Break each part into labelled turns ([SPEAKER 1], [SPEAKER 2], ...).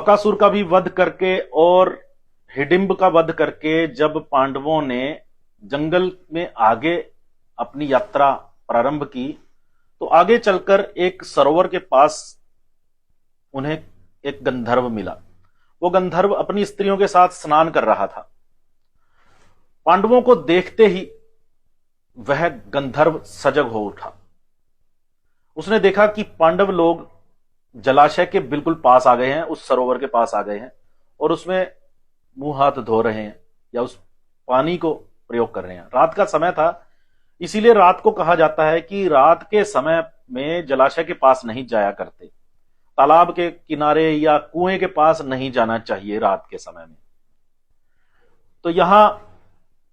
[SPEAKER 1] बकासुर का भी वध करके और हिडिंब का वध करके जब पांडवों ने जंगल में आगे अपनी यात्रा प्रारंभ की, तो आगे चलकर एक सरोवर के पास उन्हें एक गंधर्व मिला। वो गंधर्व अपनी स्त्रियों के साथ स्नान कर रहा था। पांडवों को देखते ही वह गंधर्व सजग हो उठा। उसने देखा कि पांडव लोग जलाशय के बिल्कुल पास आ गए हैं, उस सरोवर के पास आ गए हैं और उसमें मुंह हाथ धो रहे हैं या उस पानी को प्रयोग कर रहे हैं। रात का समय था, इसीलिए रात को कहा जाता है कि रात के समय में जलाशय के पास नहीं जाया करते, तालाब के किनारे या कुएं के पास नहीं जाना चाहिए रात के समय में। तो यहां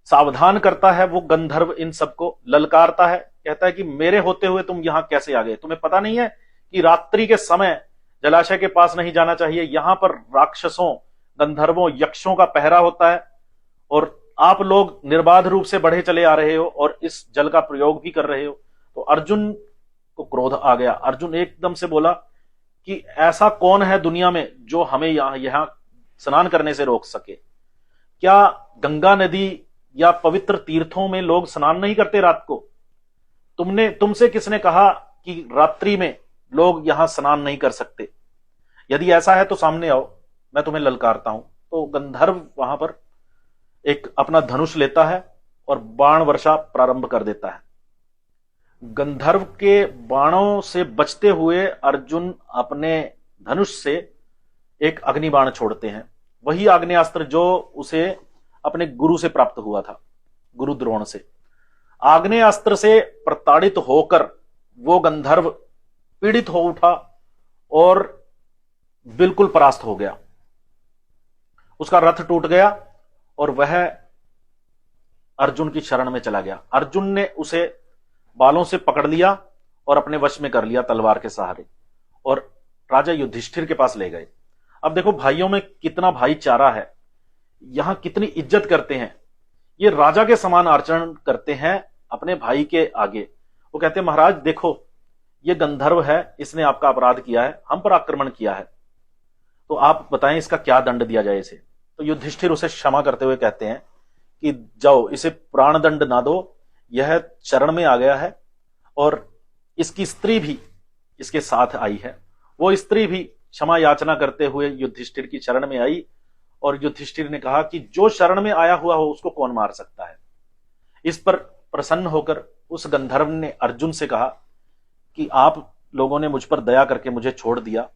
[SPEAKER 1] सावधान करता है वो गंधर्व, इन सबको ललकारता है, कहता है कि मेरे होते हुए तुम यहां कैसे आ गए? तुम्हें पता नहीं है कि रात्रि के समय जलाशय के पास नहीं जाना चाहिए, यहां पर राक्षसों, गंधर्वों, यक्षों का पहरा होता है और आप लोग निर्बाध रूप से बढ़े चले आ रहे हो और इस जल का प्रयोग भी कर रहे हो। तो अर्जुन को क्रोध आ गया। अर्जुन एकदम से बोला कि ऐसा कौन है दुनिया में जो हमें यहां स्नान करने से रोक सके? क्या गंगा नदी या पवित्र तीर्थों में लोग स्नान नहीं करते रात को? तुमसे किसने कहा कि रात्रि में लोग यहां स्नान नहीं कर सकते? यदि ऐसा है तो सामने आओ, मैं तुम्हें ललकारता हूं। तो गंधर्व वहां पर एक अपना धनुष लेता है और बाण वर्षा प्रारंभ कर देता है। गंधर्व के बाणों से बचते हुए अर्जुन अपने धनुष से एक अग्निबाण छोड़ते हैं, वही आग्नेयास्त्र जो उसे अपने गुरु से प्राप्त हुआ था, गुरु द्रोण से। आग्नेयास्त्र से प्रताड़ित होकर वो गंधर्व पीड़ित हो उठा और बिल्कुल परास्त हो गया। उसका रथ टूट गया और वह अर्जुन की शरण में चला गया। अर्जुन ने उसे बालों से पकड़ लिया और अपने वश में कर लिया तलवार के सहारे और राजा युधिष्ठिर के पास ले गए। अब देखो भाइयों में कितना भाईचारा है, यहां कितनी इज्जत करते हैं। ये राजा के समान आचरण करते हैं अपने भाई के आगे। वो कहते हैं महाराज देखो, ये गंधर्व है, इसने आपका अपराध किया है, हम पर आक्रमण किया है, तो आप बताएं इसका क्या दंड दिया जाए इसे। तो युधिष्ठिर उसे क्षमा करते हुए कहते हैं कि जाओ, इसे प्राण दंड ना दो, यह शरण में आ गया है और इसकी स्त्री भी इसके साथ आई है। वो स्त्री भी क्षमा याचना करते हुए युधिष्ठिर की शरण में आई और युधिष्ठिर ने कहा कि जो शरण में आया हुआ हो उसको कौन मार सकता है। इस पर प्रसन्न होकर उस गंधर्व ने अर्जुन से कहा कि आप लोगों ने मुझ पर दया करके मुझे छोड़ दिया,